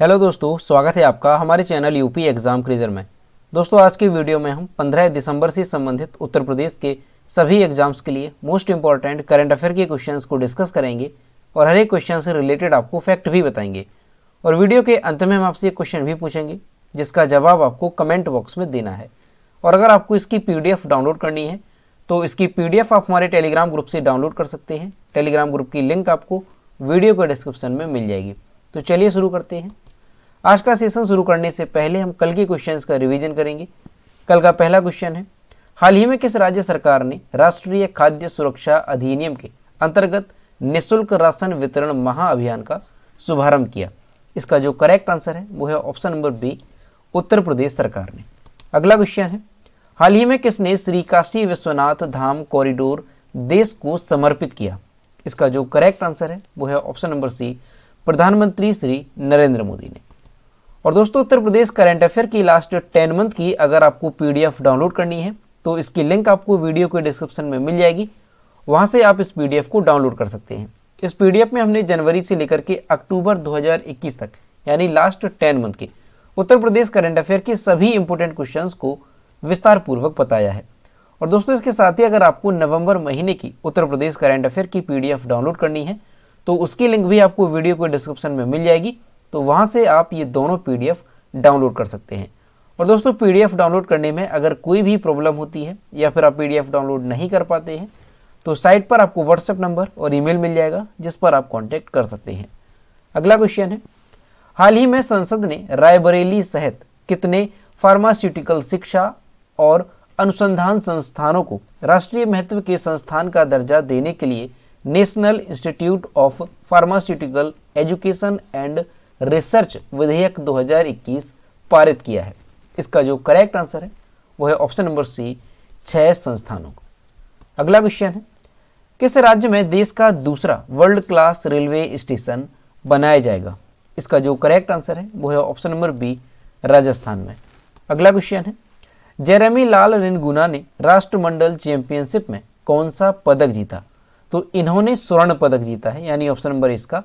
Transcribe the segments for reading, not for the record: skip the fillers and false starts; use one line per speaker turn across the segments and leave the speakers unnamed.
Hello दोस्तों, स्वागत है आपका हमारे चैनल यूपी एग्जाम क्विज़र में। दोस्तों, आज की वीडियो में हम 15 दिसंबर से संबंधित उत्तर प्रदेश के सभी एग्जाम्स के लिए मोस्ट इंपॉर्टेंट करंट अफेयर के क्वेश्चंस को डिस्कस करेंगे और हर एक क्वेश्चन से रिलेटेड आपको फैक्ट भी बताएंगे। और वीडियो के अंत में हम आपसे एक क्वेश्चन भी पूछेंगे जिसका जवाब आपको कमेंट बॉक्स में देना है। और अगर आपको इसकी PDF डाउनलोड करनी है तो इसकी PDF आप हमारे टेलीग्राम ग्रुप से डाउनलोड कर सकते हैं। टेलीग्राम ग्रुप की लिंक आपको वीडियो के डिस्क्रिप्शन में मिल जाएगी। तो चलिए शुरू करते हैं। आज का सेशन शुरू करने से पहले हम कल के क्वेश्चंस का रिवीजन करेंगे। कल का पहला क्वेश्चन है, हाल ही में किस राज्य सरकार ने राष्ट्रीय खाद्य सुरक्षा अधिनियम के अंतर्गत निःशुल्क राशन वितरण महाअभियान का शुभारंभ किया? इसका जो करेक्ट आंसर है वो है option number B, Uttar Pradesh सरकार ने। अगला क्वेश्चन है, हाल ही में किसने श्री काशी विश्वनाथ धाम कॉरिडोर देश को समर्पित किया? इसका जो करेक्ट आंसर है वो है ऑप्शन नंबर सी, प्रधानमंत्री श्री नरेंद्र मोदी ने। और दोस्तों, उत्तर प्रदेश करंट अफेयर की लास्ट 10 मंथ की अगर आपको PDF डाउनलोड करनी है तो इसकी लिंक आपको वीडियो के डिस्क्रिप्शन में मिल जाएगी। वहां से आप इस PDF को डाउनलोड कर सकते हैं। इस PDF में हमने जनवरी से लेकर के अक्टूबर 2021 तक यानी लास्ट 10 मंथ के उत्तर प्रदेश करंट अफेयर के सभी इंपोर्टेंट क्वेश्चंस को विस्तार पूर्वक बताया है। और दोस्तों, इसके साथ ही अगर आपको नवंबर महीने की उत्तर प्रदेश करंट अफेयर की PDF डाउनलोड करनी है तो उसकी लिंक भी आपको वीडियो के डिस्क्रिप्शन में मिल जाएगी। तो वहां से आप ये दोनों PDF डाउनलोड कर सकते हैं। और दोस्तों, PDF डाउनलोड करने में अगर कोई भी प्रॉब्लम होती है या फिर आप PDF डाउनलोड नहीं कर पाते हैं तो साइट पर आपको WhatsApp नंबर और ईमेल मिल जाएगा जिस पर आप कांटेक्ट कर सकते हैं। अगला क्वेश्चन है, हाल ही में संसद ने रायबरेली सहित कितने फार्मास्यूटिकल शिक्षा और अनुसंधान संस्थानों को राष्ट्रीय महत्व के संस्थान का दर्जा देने के लिए national institute of pharmaceutical education and research विधेयक 2021 पारित किया है? इसका जो करेक्ट आंसर है वो है ऑप्शन नंबर सी, 6 संस्थानों को। अगला क्वेश्चन है, किस राज्य में देश का दूसरा वर्ल्ड क्लास रेलवे स्टेशन बनाया जाएगा? इसका जो करेक्ट आंसर है वो है ऑप्शन नंबर बी, राजस्थान में। अगला क्वेश्चन है, जेरेमी लाल रिनगुना ने राष्ट्रमंडल चैंपियनशिप में कौन सा पदक जीता? तो इन्होंने स्वर्ण पदक जीता है यानी ऑप्शन नंबर इसका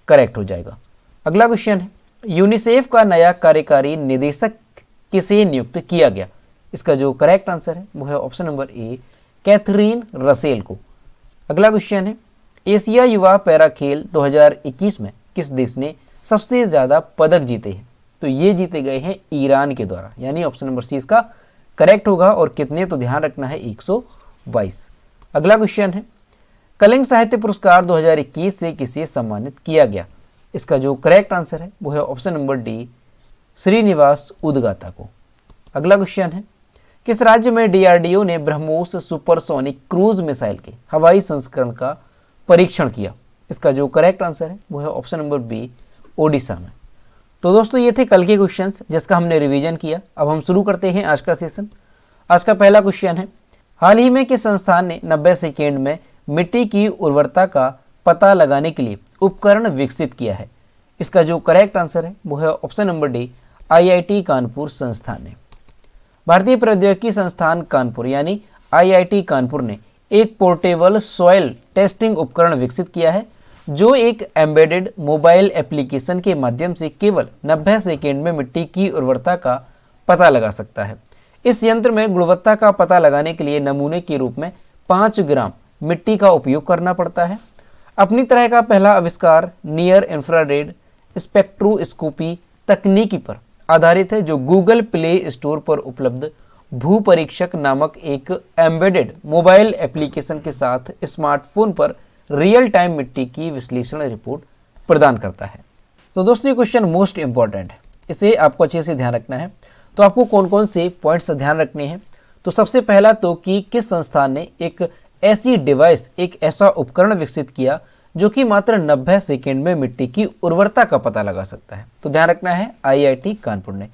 करेक्ट हो जाएगा। अगला क्वेश्चन है, यूनिसेफ का नया कार्यकारी निदेशक किसे नियुक्त किया गया? इसका जो करेक्ट आंसर है वो है option number A, Catherine Russell को। अगला क्वेश्चन है, एशिया युवा पैरा खेल 2021 में किस देश ने सबसे ज्यादा पदक जीते हैं? तो ये जीते गए हैं ईरान के द्वारा यानी ऑप्शन नंबर सी इसका करेक्ट होगा। और कितने, तो ध्यान रखना है 122। अगला क्वेश्चन है, कलिंग साहित्य पुरस्कार 2021 से किसे सम्मानित किया गया? इसका जो करेक्ट आंसर है वो है ऑप्शन नंबर डी, श्रीनिवास उदगाता को। अगला क्वेश्चन है, किस राज्य में DRDO ने ब्रह्मोस सुपरसोनिक क्रूज मिसाइल के हवाई संस्करण का परीक्षण किया? इसका जो करेक्ट आंसर है वो है ऑप्शन नंबर बी, ओडिशा में। तो दोस्तों, ये थे कल के क्वेश्चंस जिसका हमने रिवीजन किया। अब हम शुरू करते हैं आज का सेशन। आज का पहला क्वेश्चन है, हाल ही में किस संस्थान ने 90 सेकेंड में मिट्टी की उर्वरता का पता लगाने के लिए उपकरण विकसित किया है? इसका जो करेक्ट आंसर है वो है option number D, IIT Kanpur संस्थान ने। भारतीय प्रौद्योगिकी संस्थान कानपुर यानी IIT कानपुर ने एक पोर्टेबल सॉइल टेस्टिंग उपकरण विकसित किया है जो एक एम्बेडेड मोबाइल एप्लीकेशन के माध्यम से केवल 90 सेकेंड में मिट्टी की उर्वरता का पता लगा सकता है। इस यंत्र में गुणवत्ता का पता लगाने के लिए नमूने के रूप में 5 ग्राम मिट्टी का उपयोग करना पड़ता है। अपनी तरह का पहला आविष्कार नियर इंफ्रारेड स्पेक्ट्रोस्कोपी तकनीकी पर आधारित है जो गूगल प्ले स्टोर पर उपलब्ध भू परीक्षक नामक एक एम्बेडेड मोबाइल एप्लीकेशन के साथ स्मार्टफोन पर रियल टाइम मिट्टी की विश्लेषण रिपोर्ट प्रदान करता है। तो दोस्तों, ये क्वेश्चन मोस्ट इंपॉर्टेंट है, इसे आपको अच्छे से ध्यान रखना है। तो आपको कौन कौन से पॉइंट्स ध्यान रखने हैं? तो सबसे पहला तो कि किस संस्थान ने एक ऐसी डिवाइस, एक ऐसा उपकरण विकसित किया जो कि मात्र 90 सेकेंड में मिट्टी की उर्वरता का पता लगा सकता है? तो ध्यान रखना है IIT कानपुर ने।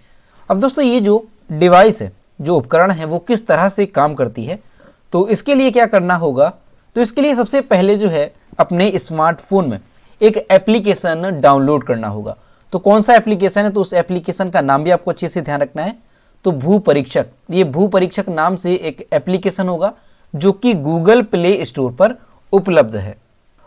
अब दोस्तों, ये जो डिवाइस है, जो उपकरण है, वो किस तरह से काम करती है? तो इसके लिए क्या करना होगा? तो इसके लिए सबसे पहले जो है अपने स्मार्टफोन में एक एप्लीकेशन डाउनलोड करना होगा। तो कौन सा एप्लीकेशन है? तो उस एप्लीकेशन का नाम भी आपको अच्छे से ध्यान रखना है। तो भू परीक्षक, ये भू परीक्षक नाम से एक एप्लीकेशन होगा जो कि गूगल प्ले स्टोर पर उपलब्ध है।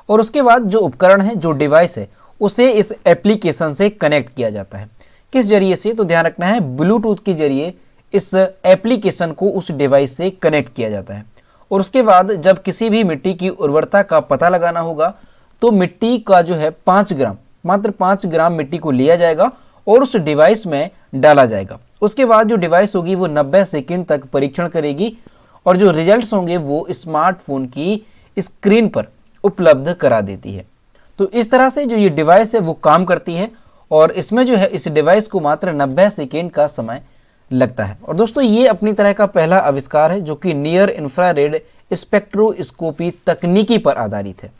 और उसके बाद जो उपकरण है, जो डिवाइस है, उसे इस एप्लीकेशन से कनेक्ट किया जाता है। किस जरिए से? तो ध्यान रखना है, ब्लूटूथ के जरिए इस एप्लीकेशन को उस डिवाइस से कनेक्ट किया जाता है। और उसके बाद जब किसी भी मिट्टी की उर्वरता का पता लगाना होगा तो मिट्टी का जो है 5 ग्राम, मात्र 5 ग्राम मिट्टी को लिया जाएगा और उस डिवाइस में डाला जाएगा। उसके बाद जो डिवाइस होगी वो 90 सेकंड तक परीक्षण करेगी और जो रिजल्ट्स होंगे वो स्मार्टफोन की स्क्रीन पर उपलब्ध करा देती है। तो इस तरह से जो ये डिवाइस है वो काम करती है और इसमें जो है इस डिवाइस को मात्र 90 सेकेंड का समय लगता है। और दोस्तों ये अपनी तरह का पहला आविष्कार है जो कि नियर इंफ्रारेड स्पेक्ट्रोस्कोपी तकनीकी पर आधारित है।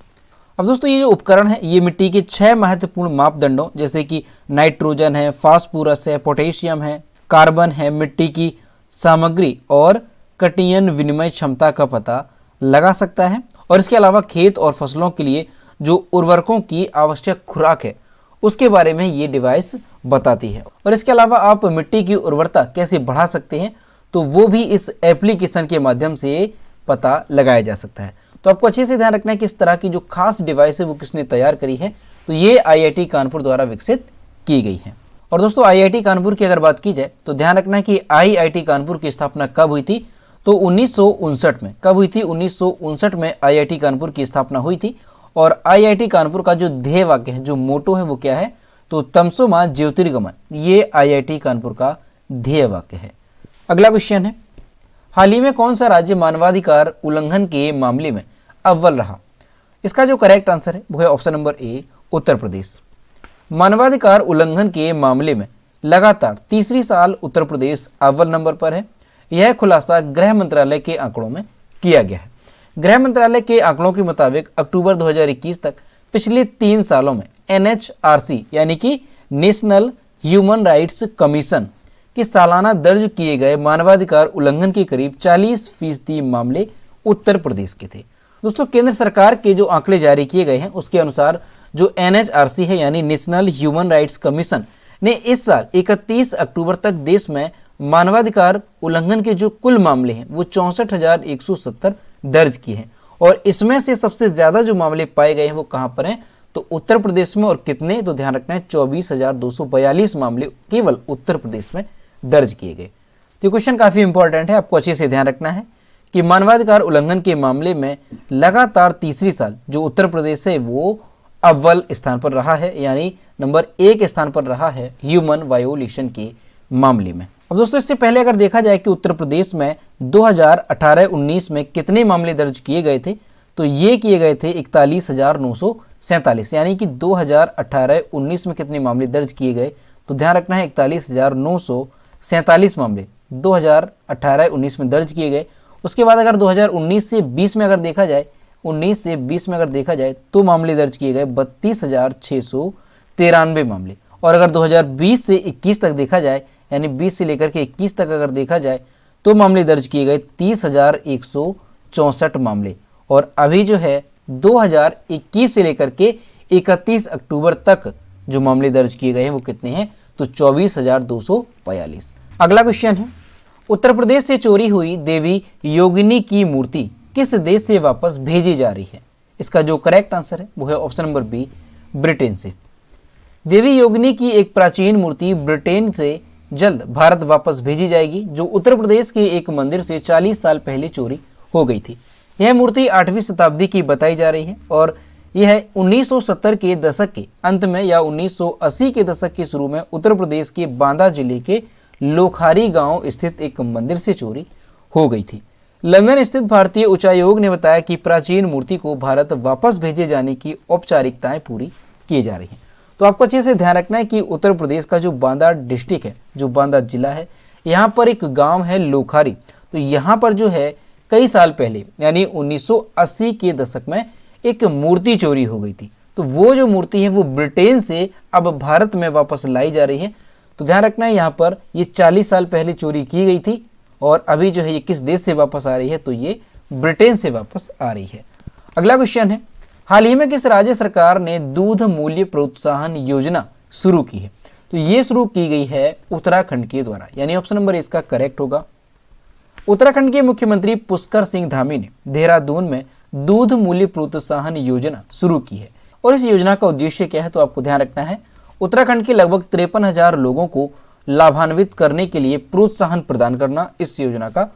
अब दोस्तों ये जो उपकरण है ये मिट्टी के 6 महत्वपूर्ण मापदंडों जैसे कि नाइट्रोजन है, फास्फोरस है, पोटेशियम है, कार्बन है, मिट्टी की सामग्री और कटियन विनिमय क्षमता का पता लगा सकता है। और इसके अलावा खेत और फसलों के लिए जो उर्वरकों की आवश्यक खुराक है उसके बारे में ये डिवाइस बताती है। और इसके अलावा आप मिट्टी की उर्वरता कैसे बढ़ा सकते हैं तो वो भी इस एप्लीकेशन के माध्यम से पता लगाया जा सकता है। तो आपको अच्छे से ध्यान रखना है कि इस तरह की जो खास डिवाइस है वो किसने तैयार करी है, तो ये आईआईटी कानपुर द्वारा विकसित की गई है। और दोस्तों आईआईटी कानपुर की अगर बात की जाए तो ध्यान रखना है कि आईआईटी कानपुर की स्थापना कब हुई थी, तो 1959 में। कब हुई थी? 1959 में आईआईटी कानपुर की स्थापना हुई थी। और आईआईटी कानपुर का जो ध्येय वाक्य है, जो मोटो है वो क्या है, तो तमसो मां ज्योतिर्गमन, ये आईआईटी कानपुर का ध्येय वाक्य है। अगला क्वेश्चन है, हाल ही में कौन सा राज्य मानवाधिकार उल्लंघन के मामले में अव्वल रहा? इसका जो करेक्ट आंसर है वो है ऑप्शन नंबर ए, उत्तर प्रदेश। मानवाधिकार उल्लंघन के मामले में लगातार तीसरी साल उत्तर प्रदेश अव्वल नंबर पर है। यह खुलासा गृह मंत्रालय के आंकड़ों में किया गया है। गृह मंत्रालय के आंकड़ों के मुताबिक अक्टूबर 2021 तक पिछले 3 सालों में एनएचआरसी यानी कि नेशनल ह्यूमन राइट्स कमीशन के सालाना दर्ज किए गए मानवाधिकार उल्लंघन के करीब 40% मामले उत्तर प्रदेश के थे। दोस्तों केंद्र सरकार के जो आंकड़े जारी किए गए हैं उसके अनुसार जो एनएचआरसी है यानी नेशनल ह्यूमन राइट्स कमीशन ने इस साल 31 अक्टूबर तक देश में मानवाधिकार उल्लंघन के जो कुल मामले हैं वो 64,170 दर्ज किए हैं। और इसमें से सबसे ज्यादा जो मामले पाए गए हैं वो कहां पर हैं, तो उत्तर प्रदेश में। और कितने, तो ध्यान रखना है 24,242 मामले केवल उत्तर प्रदेश में दर्ज किए गए। तो क्वेश्चन काफी इंपॉर्टेंट है, आपको अच्छे से ध्यान रखना है कि मानवाधिकार उल्लंघन के मामले में लगातार तीसरी साल जो उत्तर प्रदेश है वो अव्वल स्थान पर रहा है, यानी नंबर 1 स्थान पर रहा है ह्यूमन वायोलेशन के मामले में। अब दोस्तों इससे पहले अगर देखा जाए कि उत्तर प्रदेश में 2018-19 में कितने मामले दर्ज किए गए थे, तो ये किए गए थे 41,947, यानी कि 2018-19 में कितने मामले दर्ज किए गए, तो ध्यान रखना है 41,947 मामले 2018-19 में दर्ज किए गए। उसके बाद अगर 2019 से 20 में अगर देखा जाए, 19 से 20 में अगर देखा जाए तो मामले दर्ज किए गए 32,693 मामले। और अगर 2020 से 21 तक देखा जाए, यानी 20 से लेकर के 21 तक अगर देखा जाए तो मामले दर्ज किए गए 30,164 मामले। और अभी जो है 2021 से लेकर के 31 अक्टूबर तक जो मामले दर्ज किए गए हैं वो कितने हैं, तो 24,242। अगला क्वेश्चन है, उत्तर प्रदेश से चोरी हुई देवी योगिनी की मूर्ति किस देश से वापस भेजी जा रही है? इसका जो करेक्ट आंसर है वो है ऑप्शन नंबर बी, ब्रिटेन से। देवी योगिनी की एक प्राचीन मूर्ति ब्रिटेन से जल्द भारत वापस भेजी जाएगी, जो उत्तर प्रदेश के एक मंदिर से 40 साल पहले चोरी हो गई थी। यह मूर्ति 8वीं शताब्दी की बताई जा रही है और यह 1970 के दशक के अंत में या 1980 के दशक के शुरू में उत्तर प्रदेश के बांदा जिले के लोखारी गांव स्थित एक मंदिर से चोरी हो गई थी। लंदन स्थित भारतीय उच्चायोग ने बताया कि प्राचीन मूर्ति को भारत वापस भेजे जाने की औपचारिकताएं पूरी की जा रही हैं। तो आपको अच्छे से ध्यान रखना है कि उत्तर प्रदेश का जो बांदा डिस्ट्रिक्ट है, जो बांदा जिला है, यहाँ पर एक गांव है लोखारी। तो यहाँ पर जो है कई साल पहले यानी 1980 के दशक में एक मूर्ति चोरी हो गई थी। तो वो जो मूर्ति है वो ब्रिटेन से अब भारत में वापस लाई जा रही है। तो ध्यान रखना है यहाँ पर ये 40 साल पहले चोरी की गई थी और अभी जो है ये किस देश से वापस आ रही है, तो ये ब्रिटेन से वापस आ रही है। अगला क्वेश्चन है, हाल ही में किस राज्य सरकार ने दूध मूल्य प्रोत्साहन योजना शुरू की है? तो ये शुरू की गई है उत्तराखंड के द्वारा, यानी ऑप्शन नंबर इसका करेक्ट होगा। उत्तराखंड के मुख्यमंत्री पुष्कर सिंह धामी ने देहरादून में दूध मूल्य प्रोत्साहन योजना शुरू की है और इस योजना का उद्देश्य क्या है, तो आपको ध्यान रखना है उत्तराखंड के लगभग 53,000 लोगों को लाभान्वित करने के लिए प्रोत्साहन प्रदान करना इस योजना का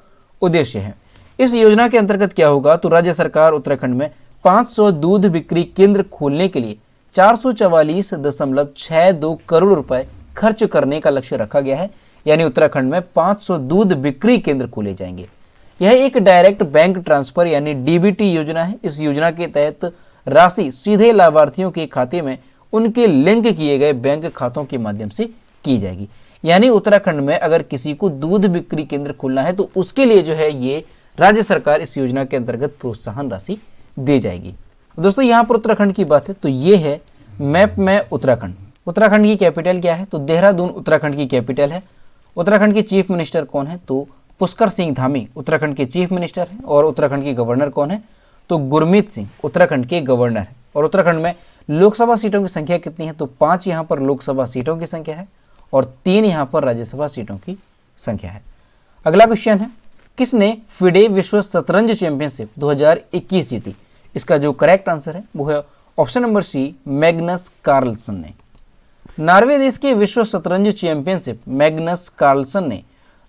उद्देश्य है। इस योजना के अंतर्गत क्या होगा, तो राज्य सरकार उत्तराखंड में 500 दूध बिक्री केंद्र खोलने के लिए 444.62 करोड़ रुपए खर्च करने का लक्ष्य रखा गया है। यानी उत्तराखंड में 500 दूध बिक्री केंद्र खोले जाएंगे। यह एक डायरेक्ट बैंक ट्रांसफर यानी डीबीटी योजना है। इस योजना के तहत राशि सीधे लाभार्थियों के खाते में उनके लिंक किए गए बैंक खातों के माध्यम से की जाएगी। यानी उत्तराखंड में अगर किसी को दूध बिक्री केंद्र खोलना है तो उसके लिए जो है ये राज्य सरकार इस योजना के अंतर्गत प्रोत्साहन राशि दे जाएगी। दोस्तों यहाँ पर उत्तराखंड की बात है तो ये है मैप में उत्तराखंड। उत्तराखंड की कैपिटल क्या है, तो देहरादून उत्तराखंड की कैपिटल है। उत्तराखंड के चीफ मिनिस्टर कौन है, तो पुष्कर सिंह धामी उत्तराखंड के चीफ मिनिस्टर हैं। और उत्तराखंड के गवर्नर कौन है, तो गुरमीत सिंह उत्तराखंड के गवर्नर है। और उत्तराखंड में लोकसभा सीटों की संख्या कितनी है, तो 5 यहाँ पर लोकसभा सीटों की संख्या है और 3 यहाँ पर राज्यसभा सीटों की संख्या है। अगला क्वेश्चन है, किसने फिडे विश्व शतरंज चैंपियनशिप 2021 जीती? इसका जो करेक्ट आंसर है वो है option number C, Magnus Carlsen ने। नॉर्वे देश के विश्व शतरंज चैंपियनशिप मैग्नस कार्लसन ने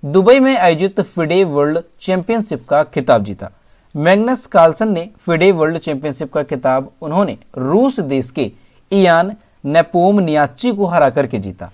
दुबई में आयोजित फिडे वर्ल्ड चैंपियनशिप का खिताब जीता। मैग्नस कार्लसन ने फिडे वर्ल्ड चैंपियनशिप का खिताब उन्होंने रूस देश के इयान नेपोमनियाची को हरा करके जीता।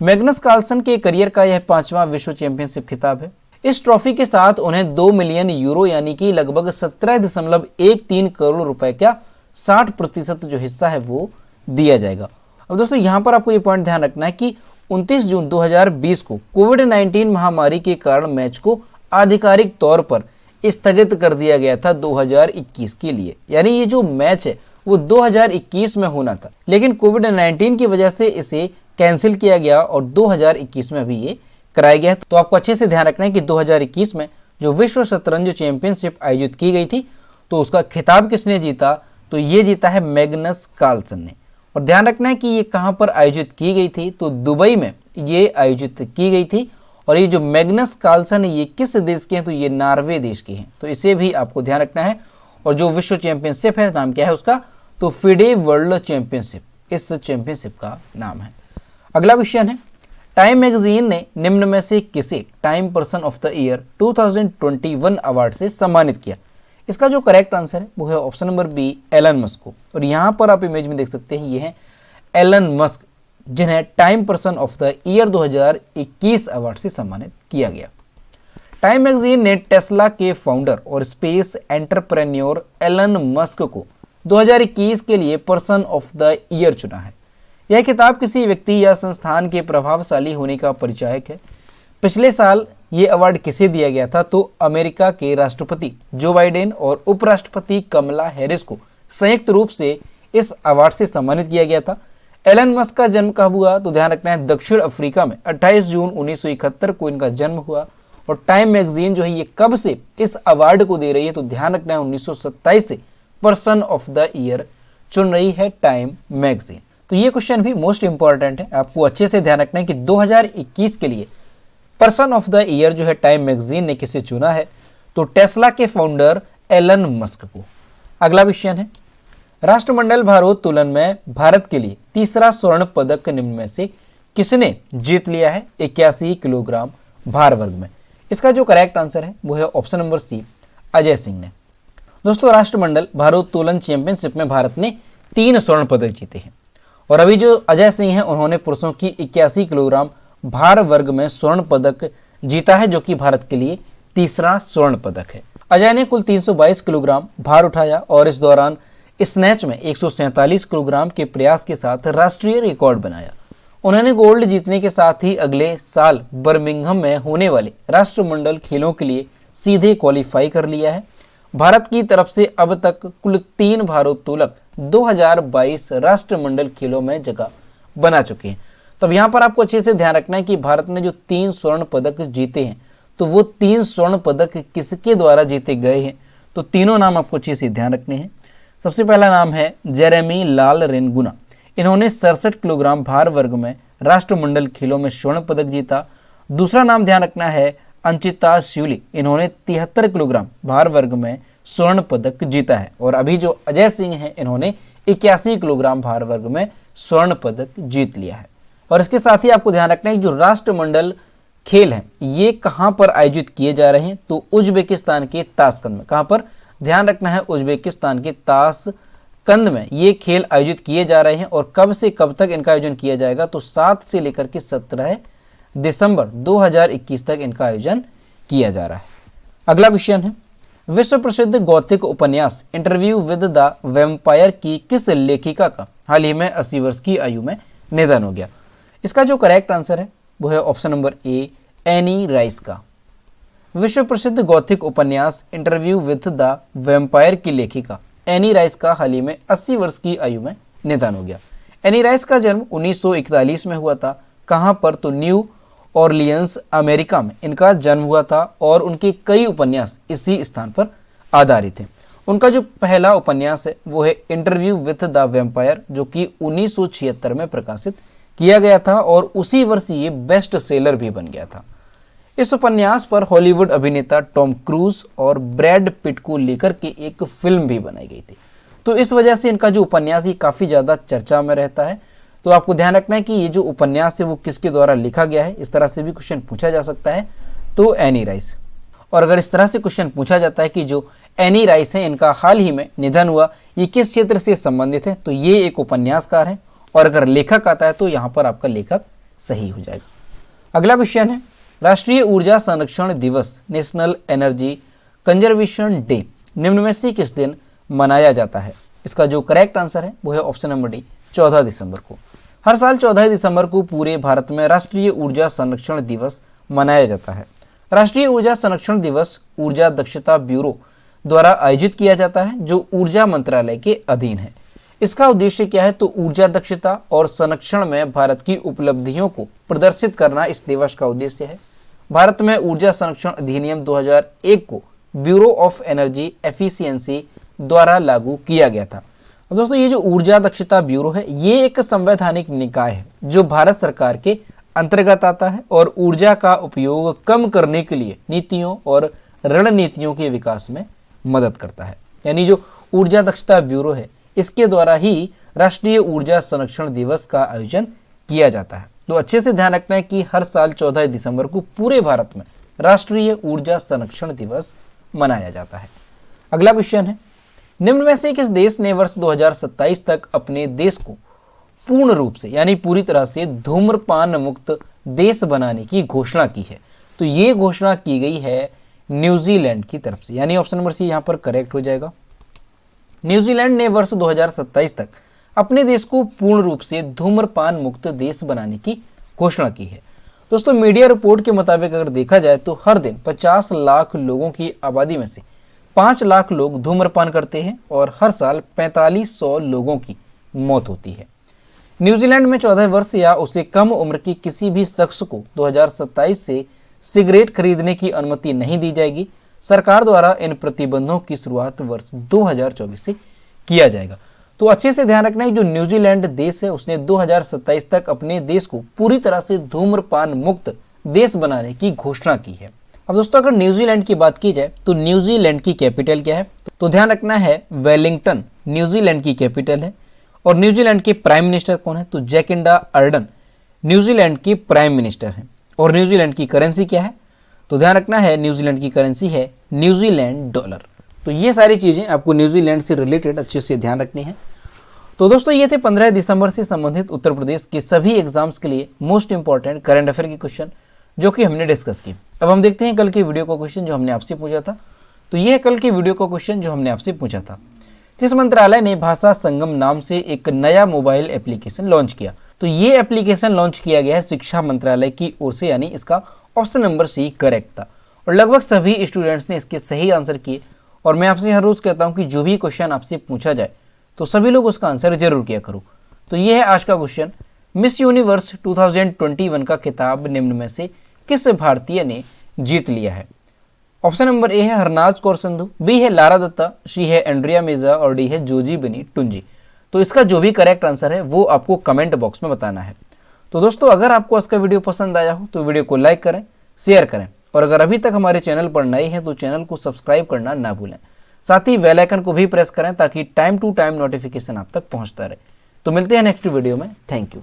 मैग्नस कार्लसन के करियर का यह 5वां विश्व चैंपियनशिप खिताब है। इस ट्रॉफी के साथ उन्हें 2 मिलियन यूरो यानी कि लगभग 17.13 करोड़ रुपए का 60% जो हिस्सा है वो दिया जाएगा। अब दोस्तों यहाँ पर आपको ये पॉइंट ध्यान रखना है कि 29 जून 2020 को कोविड-19 महामारी के कारण मैच को आधिकारिक तौर पर स्थगित कर दिया गया था 2021 के लिए। यानी ये जो मैच है वो 2021 में होना था, लेकिन कोविड-19 की वजह से इसे कैंसिल किया गया और 2021 में अभी ये कराया गया। तो आपको अच्छे से ध्यान रखना है कि 2021 में जो विश्व शतरंज चैंपियनशिप आयोजित की गई थी तो उसका खिताब किसने जीता, तो ये जीता है मैग्नस कार्लसन ने। और ध्यान रखना है कि ये कहाँ पर आयोजित की गई थी, तो दुबई में ये आयोजित की गई थी। और ये जो मैग्नस कार्लसन है ये किस देश के हैं, तो ये नॉर्वे देश के हैं। तो इसे भी आपको ध्यान रखना है। और जो विश्व चैंपियनशिप है नाम क्या है उसका, तो फिडे वर्ल्ड चैंपियनशिप इस चैंपियनशिप का नाम है। अगला क्वेश्चन है, टाइम मैगजीन ने निम्न में से किसे time person of the year 2021 award से सम्मानित किया? इसका जो करेक्ट आंसर है वो है option number B, Elon Musk को। और यहाँ पर आप इमेज में देख सकते हैं ये है एलन मस्क, जिन्हें time person of the year 2021 award से सम्मानित किया गया। टाइम मैगजीन ने टेस्ला के फाउंडर और स्पेस एंटरप्रेन्योर एलन मस्क को 2021 के लिए पर्सन ऑफ द ईयर चुना है। यह किताब किसी व्यक्ति या संस्थान के प्रभावशाली होने का परिचायक है। पिछले साल ये अवार्ड किसे दिया गया था, तो अमेरिका के राष्ट्रपति जो बाइडेन और उपराष्ट्रपति कमला हैरिस को संयुक्त रूप से इस अवार्ड से सम्मानित किया गया था। एलन मस्क का जन्म कब हुआ, तो ध्यान रखना है दक्षिण अफ्रीका में 28 जून 1971 को इनका जन्म हुआ। और टाइम मैगजीन जो है ये कब से इस अवार्ड को दे रही है, तो ध्यान रखना है 1927 से पर्सन ऑफ द ईयर चुन रही है टाइम मैगजीन। तो ये क्वेश्चन भी मोस्ट इंपॉर्टेंट है, आपको अच्छे से ध्यान रखना है कि 2021 के लिए पर्सन ऑफ द ईयर जो है टाइम मैगजीन ने किसे चुना है, तो टेस्ला के फाउंडर एलन मस्क को। अगला क्वेश्चन है, राष्ट्रमंडल भारोत्तोलन में भारत के लिए तीसरा स्वर्ण पदक निम्न में से किसने जीत लिया है 81 किलोग्राम भार वर्ग में? इसका जो करेक्ट आंसर है वो है option number C, Ajay Singh ने। दोस्तों राष्ट्रमंडल भारोत्तोलन चैंपियनशिप में भारत ने 3 स्वर्ण पदक जीते हैं और अभी जो अजय सिंह हैं उन्होंने पुरुषों की 81 किलोग्राम भार वर्ग में स्वर्ण पदक जीता है, जो कि भारत के लिए तीसरा स्वर्ण पदक है। अजय ने कुल 322 किलोग्राम भार उठाया और इस दौरान स्नैच में 147 किलोग्राम के प्रयास के साथ राष्ट्रीय रिकॉर्ड बनाया। उन्होंने गोल्ड जीतने के साथ ही अगले साल बर्मिंघम में होने वाले राष्ट्रमंडल खेलों के लिए सीधे क्वालिफाई कर लिया है। भारत की तरफ से अब तक कुल 3 भारोत्तोलक 2022 राष्ट्रमंडल खेलों में जगह बना चुके हैं। तो अब यहाँ पर आपको अच्छे से ध्यान रखना है कि भारत ने जो 3 स्वर्ण पदक जीते हैं तो वो 3 स्वर्ण पदक किसके द्वारा जीते गए हैं, तो तीनों नाम आपको अच्छे से ध्यान रखने हैं। सबसे पहला नाम है जेरेमी लाल रेनगुना, इन्होंने 67 किलोग्राम भार वर्ग में राष्ट्रमंडल खेलों में स्वर्ण पदक जीता। दूसरा नाम ध्यान रखना है अंचिता श्यूली, इन्होंने 73 किलोग्राम भार वर्ग में स्वर्ण पदक जीता है। और अभी जो अजय सिंह हैं इन्होंने 81 किलोग्राम भार वर्ग में स्वर्ण पदक जीत लिया है। और इसके साथ ही आपको ध्यान रखना है जो राष्ट्रमंडल खेल हैं ये कहां पर आयोजित किए जा रहे हैं, तो उज्बेकिस्तान के ताशकंद में। कहां पर? ध्यान रखना है, उज्बेकिस्तान के ताशकंद में ये खेल आयोजित किए जा रहे हैं। और कब से कब तक इनका आयोजन किया जाएगा, तो 7 से लेकर के 17 दिसंबर 2021 तक इनका आयोजन किया जा रहा है। अगला क्वेश्चन है, विश्व प्रसिद्ध गौथिक उपन्यास इंटरव्यू विद द वैम्पायर की किस लेखिका का हाल ही में 80 वर्ष की आयु में निधन हो गया? इसका जो करेक्ट आंसर है वो है ऑप्शन नंबर ए, एनी राइस का। विश्व प्रसिद्ध गौथिक उपन्यास इंटरव्यू विद द वैम्पायर की लेखिका एनी राइस का हाल ही में 80 वर्ष की आयु में निधन हो गया। एनी राइस का जन्म 1941 में हुआ था। कहां पर? तो न्यू ऑरलियंस, अमेरिका में इनका जन्म हुआ था और उनके कई उपन्यास इसी स्थान पर आधारित हैं। उनका जो पहला उपन्यास है वो है इंटरव्यू विथ द वैम्पायर, जो कि 1976 में प्रकाशित किया गया था और उसी वर्ष ये बेस्ट सेलर भी बन गया था। इस उपन्यास पर हॉलीवुड अभिनेता टॉम क्रूज और ब्रैड पिट को लेकर के एक फिल्म भी बनाई गई थी। तो इस वजह से इनका जो उपन्यास ये काफ़ी ज़्यादा चर्चा में रहता है। तो आपको ध्यान रखना है कि ये जो उपन्यास है वो किसके द्वारा लिखा गया है, इस तरह से भी क्वेश्चन पूछा जा सकता है, तो एनी राइस। और अगर इस तरह से क्वेश्चन पूछा जाता है कि जो एनी राइस है इनका हाल ही में निधन हुआ, ये किस क्षेत्र से संबंधित है, तो ये एक उपन्यासकार है। और अगर लेखक आता है तो यहाँ पर आपका लेखक सही हो जाएगा। अगला क्वेश्चन है, राष्ट्रीय ऊर्जा संरक्षण दिवस नेशनल एनर्जी कंजर्वेशन डे निम्न में से किस दिन मनाया जाता है? इसका जो करेक्ट आंसर है वो है ऑप्शन नंबर डी, 14 दिसंबर को। हर साल 14 दिसंबर को पूरे भारत में राष्ट्रीय ऊर्जा संरक्षण दिवस मनाया जाता है। राष्ट्रीय ऊर्जा संरक्षण दिवस ऊर्जा दक्षता ब्यूरो द्वारा आयोजित किया जाता है, जो ऊर्जा मंत्रालय के अधीन है। इसका उद्देश्य क्या है, तो ऊर्जा दक्षता और संरक्षण में भारत की उपलब्धियों को प्रदर्शित करना इस दिवस का उद्देश्य है। भारत में ऊर्जा संरक्षण अधिनियम 2001 को ब्यूरो ऑफ एनर्जी एफिशिएंसी द्वारा लागू किया गया था। अब दोस्तों ये जो ऊर्जा दक्षता ब्यूरो है ये एक संवैधानिक निकाय है जो भारत सरकार के अंतर्गत आता है और ऊर्जा का उपयोग कम करने के लिए नीतियों और रणनीतियों के विकास में मदद करता है। यानी जो ऊर्जा दक्षता ब्यूरो है इसके द्वारा ही राष्ट्रीय ऊर्जा संरक्षण दिवस का आयोजन किया जाता है। तो अच्छे से ध्यान रखना है कि हर साल 14 दिसंबर को पूरे भारत में राष्ट्रीय ऊर्जा संरक्षण दिवस मनाया जाता है। अगला क्वेश्चन है, निम्न में से किस देश ने वर्ष 2027 तक अपने देश को पूर्ण रूप से यानी पूरी तरह से धूम्रपान मुक्त देश बनाने की घोषणा की है? तो ये घोषणा की गई है न्यूजीलैंड की तरफ से, यानी ऑप्शन नंबर सी यहाँ पर करेक्ट हो जाएगा। न्यूजीलैंड ने वर्ष 2027 तक अपने देश को पूर्ण रूप से धूम्रपान मुक्त देश बनाने की घोषणा की है। दोस्तों मीडिया रिपोर्ट के मुताबिक अगर देखा जाए तो हर दिन 50 लाख लोगों की आबादी में से 5 लाख लोग धूम्रपान करते हैं और हर साल 4500 लोगों की मौत होती है। न्यूजीलैंड में 14 वर्ष या उससे कम उम्र की किसी भी शख्स को 2027 से सिगरेट खरीदने की अनुमति नहीं दी जाएगी। सरकार द्वारा इन प्रतिबंधों की शुरुआत वर्ष 2024 से किया जाएगा। तो अच्छे से ध्यान रखना है जो न्यूजीलैंड देश है उसने 2027 तक अपने देश को पूरी तरह से धूम्रपान मुक्त देश बनाने की घोषणा की है। अब दोस्तों अगर न्यूजीलैंड की बात की जाए तो न्यूजीलैंड की कैपिटल क्या है, तो ध्यान रखना है वेलिंगटन न्यूजीलैंड की कैपिटल है। और न्यूजीलैंड के प्राइम मिनिस्टर कौन है, तो जैकिंडा अर्डन न्यूजीलैंड के प्राइम मिनिस्टर हैं। और न्यूजीलैंड की करेंसी क्या है, तो ध्यान रखना है न्यूजीलैंड की करेंसी है न्यूजीलैंड डॉलर। तो ये सारी चीज़ें आपको न्यूजीलैंड से रिलेटेड अच्छे से ध्यान रखनी है। तो दोस्तों ये थे 15 दिसंबर से संबंधित उत्तर प्रदेश के सभी एग्जाम्स के लिए मोस्ट इंपॉर्टेंट करंट अफेयर के क्वेश्चन जो कि हमने डिस्कस की। अब हम देखते हैं कल की वीडियो का क्वेश्चन जो हमने आपसे पूछा था। तो ये है कल की वीडियो का क्वेश्चन जो हमने आपसे पूछा था, किस मंत्रालय ने भाषा संगम नाम से एक नया मोबाइल एप्लीकेशन लॉन्च किया? तो ये एप्लीकेशन लॉन्च किया गया है शिक्षा मंत्रालय की ओर से, यानी इसका ऑप्शन नंबर सी करेक्ट था। और लगभग सभी स्टूडेंट्स ने इसके सही आंसर किए। और मैं आपसे हर रोज कहता हूं कि जो भी क्वेश्चन आपसे पूछा जाए तो सभी लोग उसका आंसर जरूर किया करो। तो ये है आज का क्वेश्चन, मिस यूनिवर्स 2021 का खिताब निम्न में से किस भारतीय ने जीत लिया है? ऑप्शन नंबर ए है हरनाज कौर संधू, बी है लारा दत्ता, सी है एंड्रिया मिर्जा और डी है जोजी बनी टुंजी। तो इसका जो भी करेक्ट आंसर है वो आपको कमेंट बॉक्स में बताना है। तो दोस्तों अगर आपको इसका वीडियो पसंद आया हो तो वीडियो को लाइक करें, शेयर करें और अगर अभी तक हमारे चैनल पर नए हैं तो चैनल को सब्सक्राइब करना ना भूलें साथ ही बेल आइकन को भी प्रेस करें ताकि टाइम टू टाइम नोटिफिकेशन आप तक पहुंचता रहे। तो मिलते हैं नेक्स्ट वीडियो में। Thank you.